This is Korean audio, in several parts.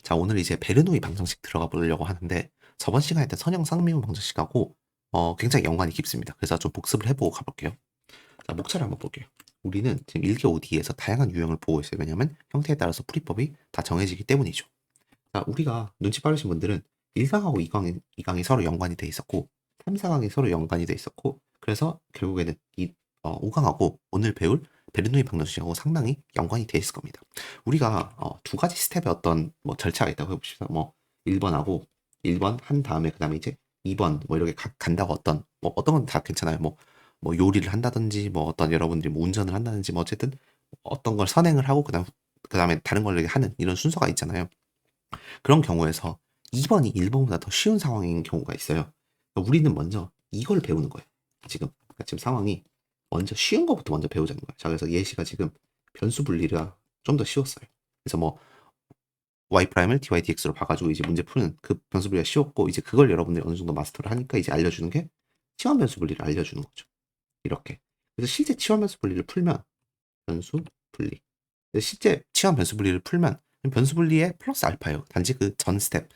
자, 오늘 이제 베르노이 방정식 들어가 보려고 하는데 저번 시간에 했던 선형 쌍미분 방정식하고 굉장히 연관이 깊습니다. 그래서 좀 복습을 해보고 가볼게요. 자, 목차를 한번 볼게요. 우리는 지금 1기 5D에서 다양한 유형을 보고 있어요. 왜냐하면 형태에 따라서 풀이법이 다 정해지기 때문이죠. 자, 우리가 눈치 빠르신 분들은 1강하고 2강이 서로 연관이 돼 있었고 3, 4강이 서로 연관이 돼 있었고 그래서 결국에는 5강하고 오늘 배울 베르노이 방정식하고 상당히 연관이 돼 있을 겁니다. 우리가 두 가지 스텝의 어떤 뭐 절차가 있다고 해봅시다. 뭐 1번하고 1번 한 다음에 그 다음에 이제 2번 뭐 이렇게 간다고 어떤 건 다 괜찮아요. 뭐 요리를 한다든지 뭐 어떤 여러분들이 뭐 운전을 한다든지 뭐 어쨌든 어떤 걸 선행을 하고 그다음에 다른 걸 하는 이런 순서가 있잖아요. 그런 경우에서 2번이 1번보다 더 쉬운 상황인 경우가 있어요. 그러니까 우리는 먼저 이걸 배우는 거예요. 지금 상황이 먼저 쉬운 것부터 먼저 배우자는 거예요. 자, 그래서 예시가 지금 변수 분리가 좀 더 쉬웠어요. 그래서 뭐 y''을 dy dx로 봐가지고 이제 문제 푸는 그 변수 분리가 쉬웠고 이제 그걸 여러분들이 어느 정도 마스터를 하니까 이제 알려주는 게 치환 변수 분리를 알려주는 거죠. 이렇게. 그래서 실제 치환 변수 분리를 풀면 변수 분리. 실제 치환 변수 분리를 풀면 변수 분리에 플러스 알파예요. 단지 그 전 스텝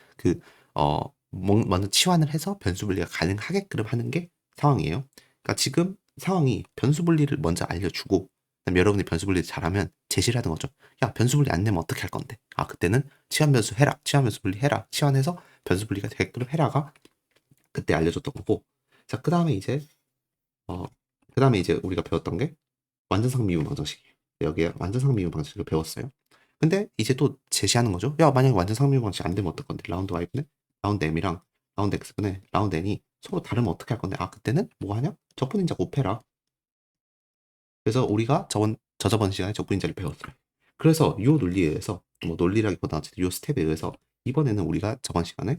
먼저 치환을 해서 변수 분리가 가능하게끔 하는 게 상황이에요. 그러니까 지금 상황이 변수 분리를 먼저 알려주고 그다음에 여러분이 변수 분리를 잘하면 제시를 하는 거죠. 야, 변수 분리 안 되면 어떻게 할 건데? 아, 그때는 치환 변수 해라. 치환 변수 분리 해라. 치환해서 변수 분리가 되게끔 해라가 그때 알려줬던 거고. 자, 어, 그다음에 이제 우리가 배웠던 게 완전상 미분 방정식이에요. 여기에 완전상 미분 방정식을 배웠어요. 근데 이제 또 제시하는 거죠. 야, 만약에 완전상 미분 방정식 안 되면 어떨 건데? 라운드 y분의 라운드 m이랑 라운드 x분의 라운드 n이 서로 다르면 어떻게 할 건데? 아, 그때는 뭐 하냐? 적분인자 곱해라. 그래서 우리가 저번 시간에 적분인자를 배웠어요. 그래서 이 논리에 의해서 뭐 논리라기보다 어쨌든 이 스텝에 의해서 이번에는 우리가 저번 시간에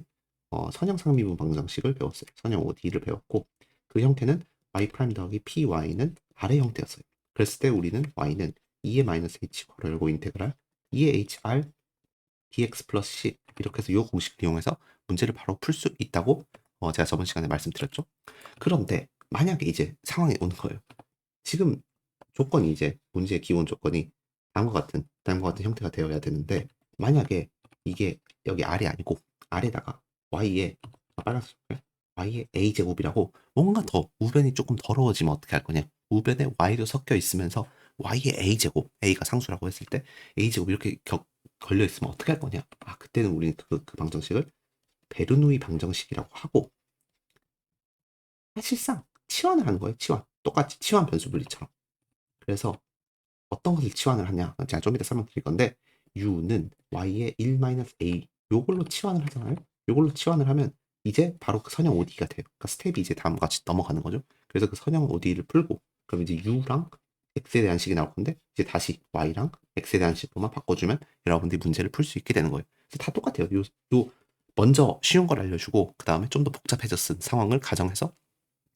선형 상미분 방정식을 배웠어요. 선형 OD를 배웠고 그 형태는 y' 더하기 py는 아래 형태였어요. 그랬을 때 우리는 y는 2의 마이너스 h 괄호 열고 인테그랄 2의 hr dx 플러스 c 이렇게 해서 이 공식을 이용해서 문제를 바로 풀 수 있다고 제가 저번 시간에 말씀드렸죠. 그런데 만약에 이제 상황이 오는 거예요. 지금 조건이 이제 문제의 기본 조건이 다음과 같은 형태가 되어야 되는데 만약에 이게 여기 아래 아니고 아래다가 y에 빨간색 y의 a 제곱이라고 뭔가 더 우변이 조금 더러워지면 어떻게 할 거냐? 우변에 y도 섞여 있으면서 y의 a 제곱 a가 상수라고 했을 때 a 제곱 이렇게 걸려 있으면 어떻게 할 거냐? 아, 그때는 우리는 그 방정식을 베르누이 방정식이라고 하고 사실상 치환을 하는 거예요. 치환 똑같이 치환 변수 분리처럼. 그래서 어떤 것을 치환을 하냐? 제가 좀 이따 설명드릴 건데 u는 y의 1-a 요걸로 치환을 하잖아요. 요걸로 치환을 하면 이제 바로 그 선형 OD가 돼요. 그러니까 스텝이 이제 다음과 같이 넘어가는 거죠. 그래서 그 선형 OD를 풀고 그럼 이제 u랑 x에 대한 식이 나올 건데 이제 다시 y랑 x에 대한 식으로만 바꿔주면 여러분들이 문제를 풀 수 있게 되는 거예요. 그래서 다 똑같아요. 요 먼저 쉬운 걸 알려주고 그 다음에 좀 더 복잡해졌은 상황을 가정해서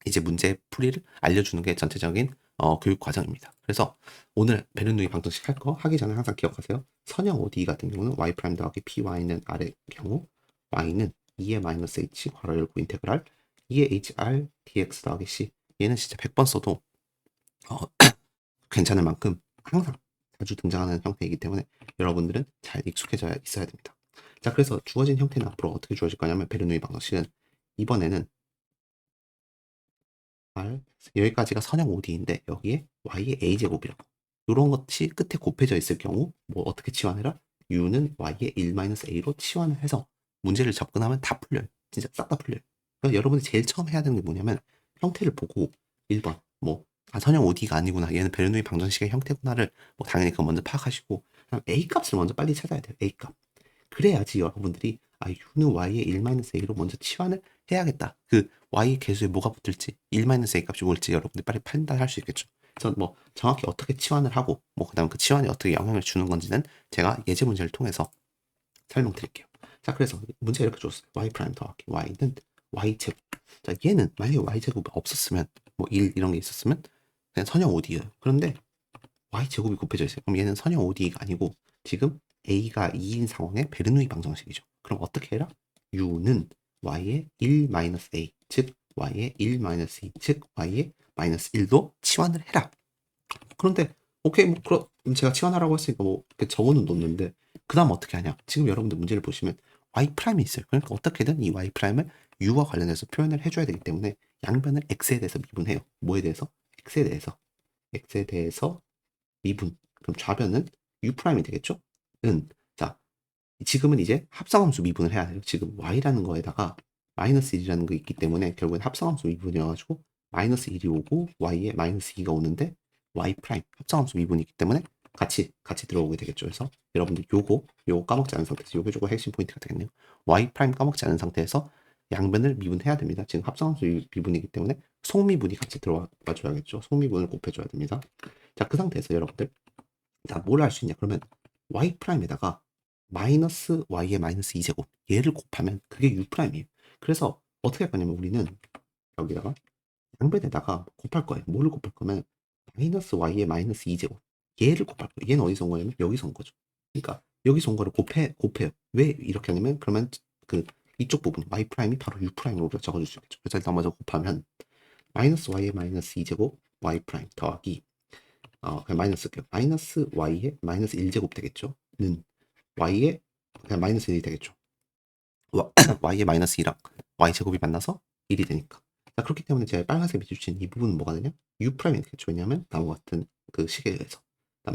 이제 문제 풀이를 알려주는 게 전체적인 교육 과정입니다. 그래서 오늘 베르누이 방정식 할 거 하기 전에 항상 기억하세요. 선형 OD 같은 경우는 y' 더하기 py는 아래 경우 y는 2의 마이너스 h 괄호 열고 인테그랄 2의 hr dx 더하기 c 얘는 진짜 100번 써도 어, 괜찮을 만큼 항상 자주 등장하는 형태이기 때문에 여러분들은 잘 익숙해져 있어야 됩니다. 자, 그래서 주어진 형태는 앞으로 어떻게 주어질 거냐면 베르누이 방정식은 이번에는 여기까지가 선형 OD인데 여기에 y의 a제곱이라고 이런 것이 끝에 곱해져 있을 경우 뭐 어떻게 치환해라? u는 y의 1-a로 치환을 해서 문제를 접근하면 다 풀려요. 진짜 싹 다 풀려요. 그러니까 여러분이 제일 처음 해야 되는 게 뭐냐면 형태를 보고 1번 선형 OD가 아니구나, 얘는 베르누이 방정식의 형태구나를 뭐 당연히 그거 먼저 파악하시고 그럼 a 값을 먼저 빨리 찾아야 돼요. a 값. 그래야지 여러분들이 u는 y의 1-a로 먼저 치환을 해야겠다. 그 y 계수에 뭐가 붙을지 1-a 값이 뭘지 여러분들이 빨리 판단할 수 있겠죠. 그래서 뭐 정확히 어떻게 치환을 하고 뭐 그다음 그 치환이 어떻게 영향을 주는 건지는 제가 예제 문제를 통해서 설명드릴게요. 자, 그래서 문제 이렇게 줬어요. y' 더하기 y는 y제곱. 자, 얘는 만약에 y제곱이 없었으면 뭐 1 이런 게 있었으면 그냥 선형 OD예요. 그런데 y제곱이 곱해져 있어요. 그럼 얘는 선형 OD가 아니고 지금 a가 2인 상황의 베르누이 방정식이죠. 그럼 어떻게 해라? u는 y의 1-a 즉 y의 1-2 즉 y의 -1도 치환을 해라. 그런데 오케이, 뭐 제가 치환하라고 했으니까 뭐 이렇게 적어는 놓는데 그 다음 어떻게 하냐? 지금 여러분들 문제를 보시면 y 프라임이 있어요. 그러니까 어떻게든 이 y 프라임을 u와 관련해서 표현을 해줘야 되기 때문에 양변을 x에 대해서 미분해요. 뭐에 대해서? x에 대해서 미분. 그럼 좌변은 u 프라임이 되겠죠? 자, 지금은 이제 합성함수 미분을 해야 돼요. 지금 y라는 거에다가 마이너스 1이라는 거 있기 때문에 결국엔 합성함수 미분이어가지고 마이너스 1이 오고 y에 마이너스 2가 오는데 y 프라임 합성함수 미분이기 때문에 같이 들어오게 되겠죠. 그래서 여러분들 요거 까먹지 않은 상태에서 요게 조금 핵심 포인트가 되겠네요. y 프라임 까먹지 않은 상태에서 양변을 미분해야 됩니다. 지금 합성함수 미분이기 때문에 속미분이 같이 들어와 줘야겠죠. 속미분을 곱해줘야 됩니다. 자, 그 상태에서 여러분들 자, 뭘 할 수 있냐? 그러면 y 프라임에다가 마이너스 y의 마이너스 2제곱 얘를 곱하면 그게 u 프라임이에요. 그래서 어떻게 할 거냐면 우리는 여기다가 양변에다가 곱할 거예요. 뭐를 곱할 거면 마이너스 y의 마이너스 2제곱 얘를 곱할 거예요. 얘는 어디서 온 거냐면 여기서 온 거죠. 그러니까 여기서 온 거를 곱해요. 왜 이렇게 하냐면 그러면 그 이쪽 부분 y 프라임이 바로 u 프라임으로 적어줄 수 있겠죠. 그래서 일단 먼저 곱하면 마이너스 y의 마이너스 2제곱 y 프라임 더하기 그냥 마이너스 쓸게요. 마이너스 y의 마이너스 1제곱 되겠죠. 는 y의 그냥 마이너스 1이 되겠죠. y의 마이너스 2랑 y제곱이 만나서 1이 되니까. 자, 그렇기 때문에 제가 빨간색 밑줄 이 부분은 뭐가 되냐? u 프라임이 되겠죠. 왜냐하면 다음과 같은 그 식에 의해서.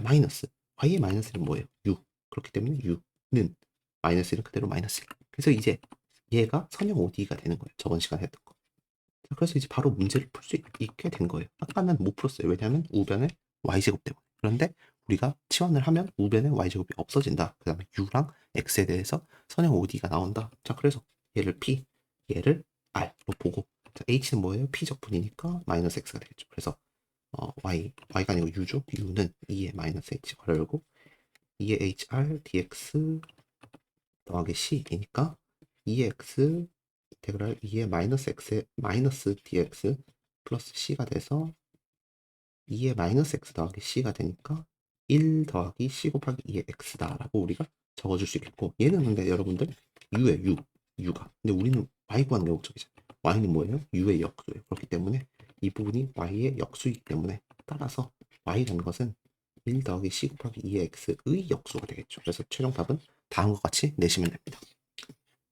마이너스 y의 마이너스 1은 뭐예요? u. 그렇기 때문에 u는 마이너스 1은 그대로 마이너스 1. 그래서 이제 얘가 선형 ODE가 되는 거예요. 저번 시간에 했던 거. 자, 그래서 이제 바로 문제를 풀 수 있게 된 거예요. 아까는 못 풀었어요. 왜냐하면 우변에 y제곱 때문에. 그런데 우리가 치환을 하면 우변에 y제곱이 없어진다. 그 다음에 u랑 x에 대해서 선형 OD가 나온다. 자, 그래서 얘를 p, 얘를 r로 보고 자, h는 뭐예요? p적분이니까 마이너스 x가 되겠죠. 그래서 y가 아니고 u죠. u는 2의 마이너스 h 괄호 열고 2의 hr dx 더하기 c이니까 2의 x 인테그랄 2의 마이너스 x의 마이너스 dx 플러스 c가 돼서 2의 마이너스 x 더하기 c가 되니까 1 더하기 c 곱하기 2의 x다라고 우리가 적어줄 수 있겠고 얘는 근데 여러분들 u의 u가 근데 우리는 y 구하는 게 목적이잖아요. y는 뭐예요? u의 역수예요. 그렇기 때문에 이 부분이 y의 역수이기 때문에 따라서 y라는 것은 1 더하기 c 곱하기 2의 x의 역수가 되겠죠. 그래서 최종 답은 다음과 같이 내시면 됩니다.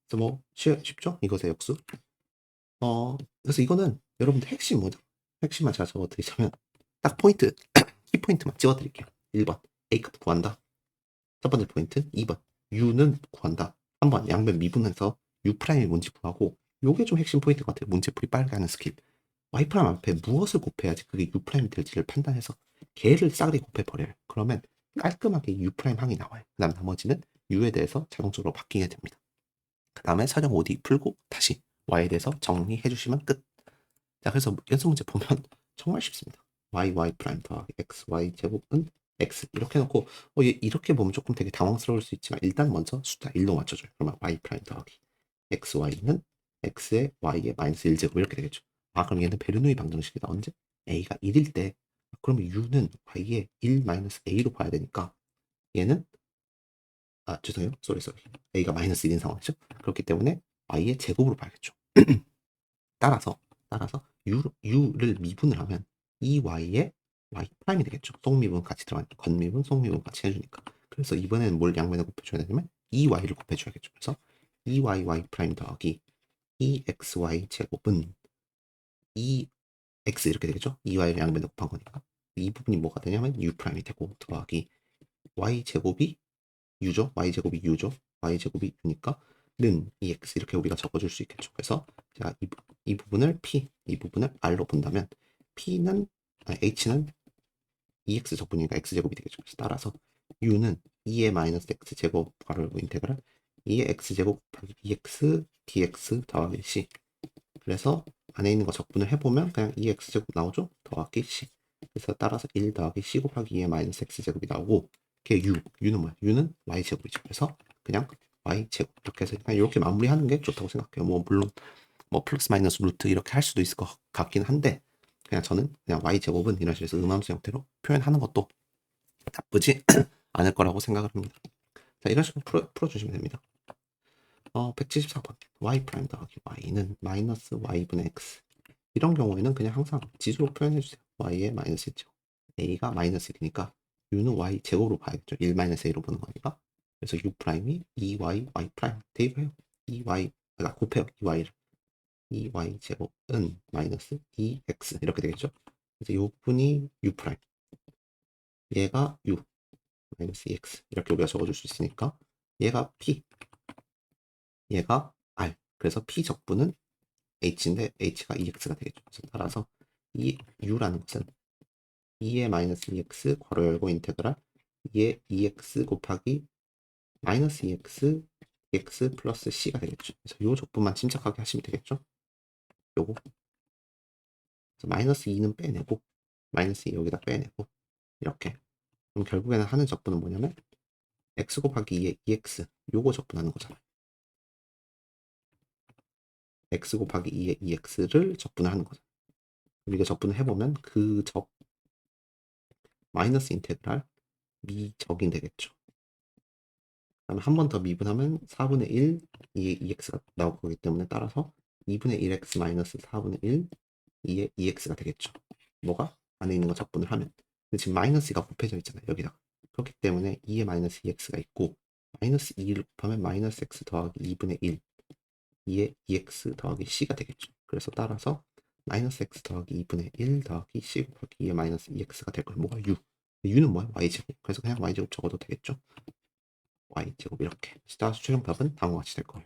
그래서 뭐 쉽죠? 이것의 역수. 그래서 이거는 여러분들 핵심 뭐죠? 핵심만 제가 적어드리자면 딱 포인트, 키포인트만 찍어드릴게요. 1번 A값 구한다. 첫 번째 포인트. 2번 U는 구한다. 3번 양변 미분해서 U 프라임이 뭔지 구하고 요게 좀 핵심 포인트 같아요. 문제풀이 빠르게 하는 스킬. Y 프라임 앞에 무엇을 곱해야지 그게 U 프라임이 될지를 판단해서 걔를 싸그리 곱해버려요. 그러면 깔끔하게 U 프라임 항이 나와요. 그 다음 나머지는 U에 대해서 자동적으로 바뀌게 됩니다. 그 다음에 사정 OD 풀고 다시 Y에 대해서 정리해 주시면 끝. 자, 그래서 연습 문제 보면 정말 쉽습니다. y 프라임 더하기 x y 제곱은 x 이렇게 해놓고 이렇게 보면 조금 되게 당황스러울 수 있지만 일단 먼저 숫자 1로 맞춰줘요. 그러면 y 프라임 더하기 x y는 x의 y의 마이너스 1제곱 이렇게 되겠죠. 그럼 얘는 베르누이 방정식이다. 언제? a가 1일 때 그러면 u는 y의 1 마이너스 a로 봐야 되니까 얘는 죄송해요. 쏘리 a가 마이너스 1인 상황이죠. 그렇기 때문에 y의 제곱으로 봐야겠죠. 따라서 u를 미분을 하면 이 y의 y 프라임이 되겠죠. 속미분 같이 들어가는 건미분, 속미분 같이 해주니까. 그래서 이번에는 뭘 양면에 곱해줘야 되냐면 이 y를 곱해줘야겠죠. 그래서 이 y 프라임 더하기 이 xy 제곱은 이 x 이렇게 되겠죠. 이 y를 양면에 곱한 거니까 이 부분이 뭐가 되냐면 u 프라임이 되고 더하기 y 제곱이 u죠. y 제곱이 u죠. y 제곱이 u니까 는 EX 이렇게 우리가 적어줄 수 있겠죠. 그래서 제가 이 부분을 P, 이 부분을 R로 본다면 P는 H는 EX 적분이니까 X제곱이 되겠죠. 그래서 따라서 U는 2의 마이너스 X제곱 바로 인테그랄 2의 X제곱 곱하기 EX DX 더하기 C. 그래서 안에 있는 거 적분을 해보면 그냥 2X제곱 나오죠. 더하기 C. 그래서 따라서 1 더하기 C 곱하기 2의 마이너스 X제곱이 나오고 그게 U는 뭐야? U는 Y제곱이죠. 그래서 그냥 y제곱 이렇게 해서 그냥 이렇게 마무리하는 게 좋다고 생각해요. 뭐 물론 뭐 플러스 마이너스 루트 이렇게 할 수도 있을 것 같긴 한데 그냥 저는 그냥 y제곱은 이런 식으로 음함수 형태로 표현하는 것도 나쁘지 않을 거라고 생각을 합니다. 자, 이런 식으로 풀어주시면 됩니다. 174번 y 프라임 더하기 y는 마이너스 y분의 x 이런 경우에는 그냥 항상 지수로 표현해주세요. y의 마이너스 1제곱 a가 마이너스 1이니까 u는 y 제곱으로 봐야겠죠. 1-a로 보는 거니까. 그래서 u 프라임이 2y y 프라임 대입해요. 2y 그러니까 곱해요. 2y를 2y 제곱은 마이너스 2x 이렇게 되겠죠. 그래서 이 부분이 u 프라임, 얘가 u 마이너스 2x 이렇게 우리가 적어줄 수 있으니까 얘가 p, 얘가 r. 그래서 p 적분은 h인데 h가 2x가 되겠죠. 그래서 따라서 이 u라는 것은 2의 마이너스 2x 괄호 열고 인테그랄 2의 2x 곱하기 마이너스 2x x 플러스 c가 되겠죠. 그래서 요 적분만 침착하게 하시면 되겠죠. 요거. 그래서 마이너스 2는 빼내고 마이너스 2 여기다 빼내고 이렇게. 그럼 결국에는 하는 적분은 뭐냐면 x 곱하기 2의 2x 요거 적분하는 거잖아요. x 곱하기 2의 2x를 적분하는 거죠. 그럼 이거 적분을 해보면 그 적 마이너스 인테그랄 미적이 되겠죠. 그다음에 한 번 더 미분하면 4분의 1 2의 2x가 나올 거기 때문에 따라서 2분의 1x 마이너스 4분의 1 2의 2x가 되겠죠. 뭐가? 안에 있는 거 적분을 하면. 근데 지금 마이너스가 곱해져 있잖아요. 여기다가. 그렇기 때문에 2의 마이너스 2x가 있고 마이너스 2를 곱하면 마이너스 x 더하기 2분의 1 2의 2x 더하기 c가 되겠죠. 그래서 따라서 마이너스 x 더하기 2분의 1 더하기 c 곱하기 2의 마이너스 2x가 될 거예요. 뭐가 u. u는 뭐야? y제곱. 그래서 그냥 y제곱 적어도 되겠죠. y제곱 이렇게. 따라서 최종 답은 다음과 같이 될 거예요.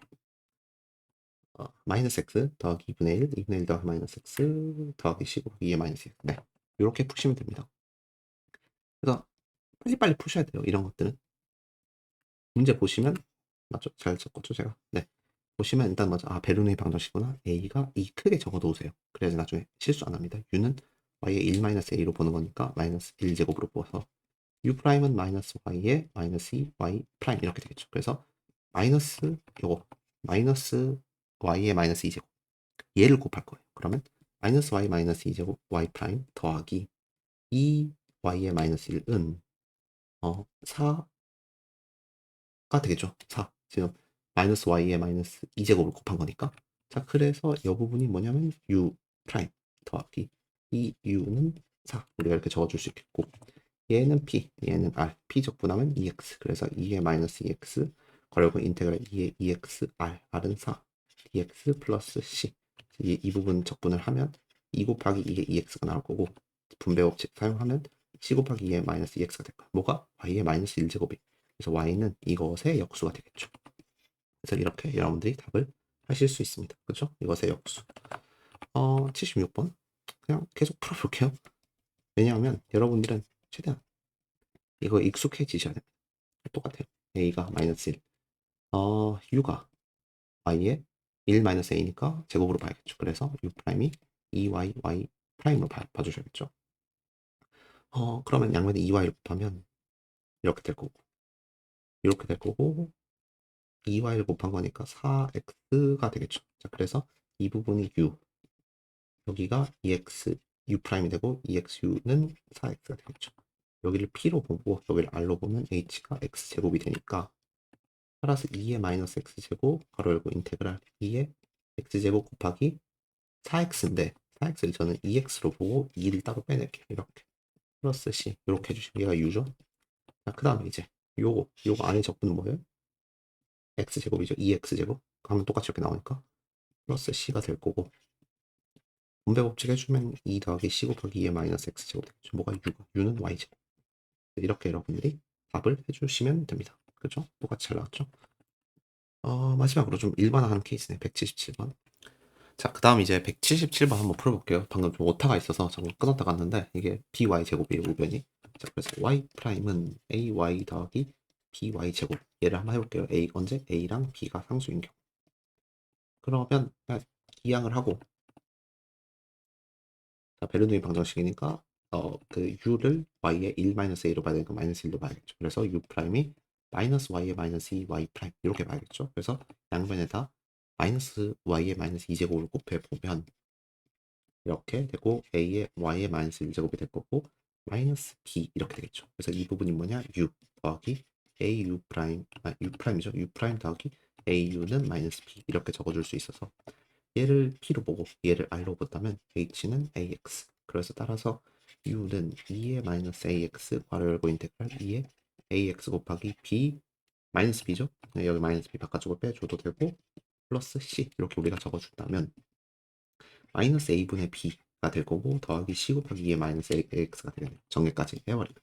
마이너스 x 더하기 2분의 1, 2분의 1 더하기 마이너스 x 더하기 c 곱하기 2의 마이너스 2. 네. 이렇게 푸시면 됩니다. 그래서 빨리빨리 푸셔야 돼요. 이런 것들은. 문제 보시면 맞죠? 잘 적었죠 제가? 네. 보시면 일단 먼저 베르누이 방정식이구나. a가 2 크게 적어놓으세요. 그래야지 나중에 실수 안 합니다. u는 y의 1-a로 보는 거니까 마이너스 1제곱으로 뽑아서 u 프라임은 마이너스 y의 마이너스 2 y 프라임 이렇게 되겠죠. 그래서 마이너스 요거 마이너스 y의 마이너스 2제곱 얘를 곱할 거예요. 그러면 마이너스 y 마이너스 2제곱 y 프라임 더하기 2y의 마이너스 1은 4가 되겠죠. 4. 지금 마이너스 y의 마이너스 2제곱을 곱한 거니까. 자, 그래서 이 부분이 뭐냐면 u 프라임 더하기 이 u는 4. 우리가 이렇게 적어줄 수 있겠고 얘는 p, 얘는 r. p 적분하면 2x. 그래서 2의 마이너스 2x 괄호열고 인테그랄 2의 2x r. r은 4. dx 플러스 c. 이 부분 적분을 하면 2 곱하기 2의 2x가 나올 거고 분배 법칙 사용하면 c 곱하기 2의 마이너스 2x가 될 거야. 뭐가? y의 마이너스 1제곱이. 그래서 y는 이것의 역수가 되겠죠. 그래서 이렇게 여러분들이 답을 하실 수 있습니다. 그렇죠? 이것의 역수. 76번 그냥 계속 풀어볼게요. 왜냐하면 여러분들은 최대한 이거 익숙해지셔야 됩니다. 똑같아요. a가 마이너스 1. u가 y의 1 마이너스 a니까 제곱으로 봐야겠죠. 그래서 u 프라임이 2y y 프라임으로 봐주셔야겠죠. 그러면 양면에 2y를 곱하면 이렇게 될 거고 이렇게 될 거고 2y를 곱한 거니까 4x가 되겠죠. 자, 그래서 이 부분이 u 여기가 2x u 프라임이 되고 2xu는 4x가 되겠죠. 여기를 p로 보고 여기를 r로 보면 h가 x제곱이 되니까 따라서 2의 마이너스 x제곱 가로 열고 인테그랄 2의 x제곱 곱하기 4x인데 4x를 저는 2x로 보고 2를 따로 빼낼게요. 이렇게 플러스 c 이렇게 해주시면 얘가 u죠. 자, 그 다음에 이제 요거 안에 적분은 뭐예요? x제곱이죠. 2x제곱 하면 똑같이 이렇게 나오니까 플러스 c가 될 거고 분배 법칙 해주면 2 더하기 c 곱하기 2의 마이너스 x제곱 되겠죠. 뭐가 u는 y제곱. 이렇게 여러분들이 답을 해주시면 됩니다. 그렇죠? 똑같이 잘 나왔죠? 마지막으로 좀 일반화하는 케이스네. 177번. 자, 그 다음 이제 177번 한번 풀어볼게요. 방금 좀 오타가 있어서 잠깐 끊었다 갔는데 이게 by 제곱이에요, 우변이. 자, 그래서 y 프라임은 ay 더하기 by 제곱. 얘를 한번 해볼게요. a 언제? a랑 b가 상수인 경우. 그러면 기항을 하고 자, 베르누이 방정식이니까 그 u를 y의 1-a로 봐야 되니까 마이너스 1로 봐야겠죠. 그래서 u 프라임이 마이너스 y의 마이너스 2 y 프라임 이렇게 봐야겠죠. 그래서 양변에다 마이너스 y의 마이너스 2제곱을 곱해보면 이렇게 되고 a의 y의 마이너스 1제곱이 될 거고 마이너스 b 이렇게 되겠죠. 그래서 이 부분이 뭐냐? u 더하기 au 프라임 u 프라임이죠. u 프라임 더하기 au는 마이너스 b 이렇게 적어줄 수 있어서 얘를 p로 보고 얘를 r로 본다면 h는 ax. 그래서 따라서 u는 2의 마이너스 ax 괄호 열고 인테그랄 2의 ax 곱하기 b 마이너스 b죠? 네, 여기 마이너스 b 바깥쪽으로 빼줘도 되고 플러스 c 이렇게 우리가 적어준다면 마이너스 a분의 b가 될 거고 더하기 c 곱하기 2의 마이너스 ax가 되겠네요. 정의까지 해버리면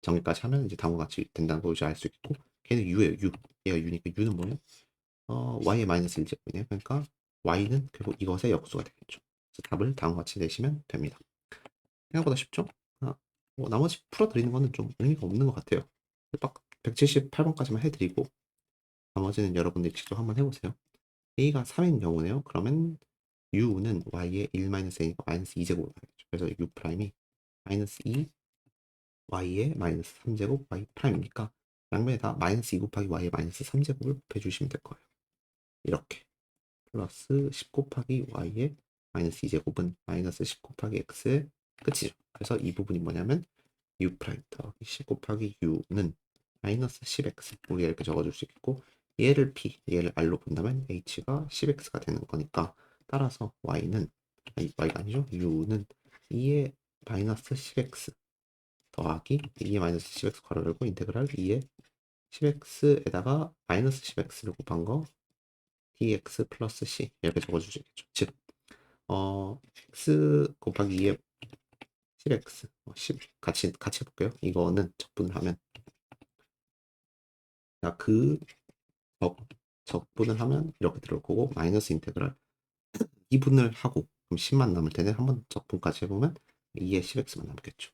정의까지 하면 이제 다음과 같이 된다는 걸 이제 알 수 있고 걔는 u예요. u 얘가 u니까 u는 뭐예요? y의 마이너스 1제곱이네요. 그러니까 y는 결국 이것의 역수가 되겠죠. 그래서 답을 다음과 같이 내시면 됩니다. 생각보다 쉽죠? 뭐 나머지 풀어드리는 거는 좀 의미가 없는 것 같아요. 178번까지만 해드리고 나머지는 여러분들이 직접 한번 해보세요. a가 3인 경우네요. 그러면 u는 y의 1-a니까 마이너스 2제곱으로 가겠죠. 그래서 u 프라임이 마이너스 2 y의 마이너스 3제곱 y 프라임이니까 양면에 다 마이너스 2 곱하기 y의 마이너스 3제곱을 곱해주시면 될 거예요. 이렇게 플러스 10 곱하기 y의 마이너스 2제곱은 마이너스 10 곱하기 x의 끝이죠. 그래서 이 부분이 뭐냐면 u 프라임 더하기 10 곱하기 u는 마이너스 10x 우리가 이렇게 적어줄 수 있겠고 얘를 p, 얘를 r로 본다면 h가 10x가 되는 거니까 따라서 y는 y가 아니죠. u는 2의 마이너스 10x 더하기 2의 마이너스 10x 괄호 열고 인테그랄 2의 10x에다가 마이너스 10x를 곱한 거 dx 플러스 c 이렇게 적어줄 수 있겠죠. 즉 x 곱하기 2의 10x 10 같이 해볼게요. 이거는 적분을 하면 적분을 하면 이렇게 들어올 거고 마이너스 인테그랄 2분을 하고 그럼 10만 남을 텐데 한 번 적분까지 해보면 2의 10x만 남겠죠.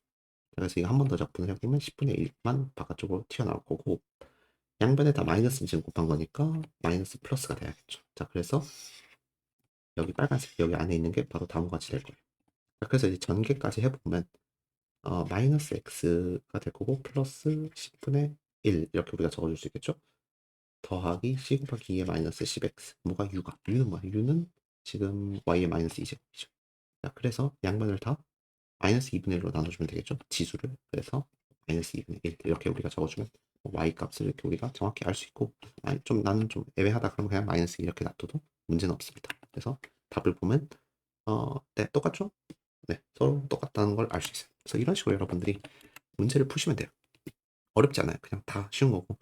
그래서 이거 한 번 더 적분을 해보면 10분의 1만 바깥쪽으로 튀어나올 거고 양변에 다 마이너스 지금 곱한 거니까 마이너스 플러스가 돼야겠죠. 자, 그래서 여기 빨간색 여기 안에 있는 게 바로 다음과 같이 될 거예요. 자, 그래서 이제 전개까지 해보면 마이너스 x가 될 거고 플러스 10분의 1 이렇게 우리가 적어줄 수 있겠죠. 더하기 c 곱하기 2의 마이너스 10x 뭐가 u가 u는 뭐야? u는 지금 y의 마이너스 2제곱이죠. 자, 그래서 양변을 다 마이너스 2분의 1로 나눠주면 되겠죠. 지수를. 그래서 마이너스 2분의 1 이렇게 우리가 적어주면 y 값을 이렇게 우리가 정확히 알 수 있고 좀 나는 좀 애매하다 그러면 그냥 마이너스 이렇게 놔둬도 문제는 없습니다. 그래서 답을 보면 네, 똑같죠? 네, 서로 똑같다는 걸 알 수 있어요. 그래서 이런 식으로 여러분들이 문제를 푸시면 돼요. 어렵지 않아요. 그냥 다 쉬운 거고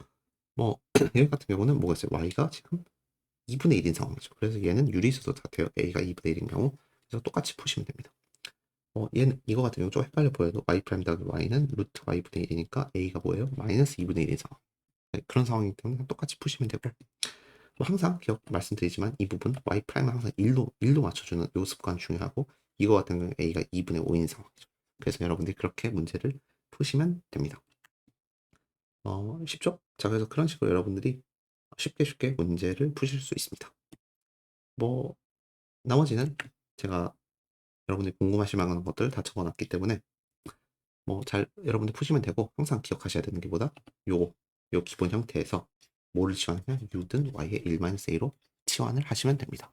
뭐 여기 같은 경우는 뭐가 있어요? y가 지금 2분의 1인 상황이죠. 그래서 얘는 유리수도 같아요. a가 2분의 1인 경우 그래서 똑같이 푸시면 됩니다. 얘는 이거 같은 경우 좀 헷갈려 보여도 y 프라임 더하기 y는 루트 y분의 1이니까 a가 뭐예요? 마이너스 2분의 1인 상황. 네, 그런 상황이기 때문에 똑같이 푸시면 되고 뭐 항상 기억 말씀드리지만 이 부분 y 프라임은 항상 1로 맞춰주는 요 습관 중요하고 이거 같은 경우는 a가 2분의 5인 상황이죠. 그래서 여러분들이 그렇게 문제를 푸시면 됩니다. 쉽죠? 자, 그래서 그런 식으로 여러분들이 쉽게 문제를 푸실 수 있습니다. 뭐 나머지는 제가 여러분들이 궁금하실 만한 것들 다 적어놨기 때문에 뭐 잘 여러분들 푸시면 되고 항상 기억하셔야 되는 게 뭐다? 요 기본 형태에서 뭐를 치환하냐? u든 y의 1-a로 치환을 하시면 됩니다.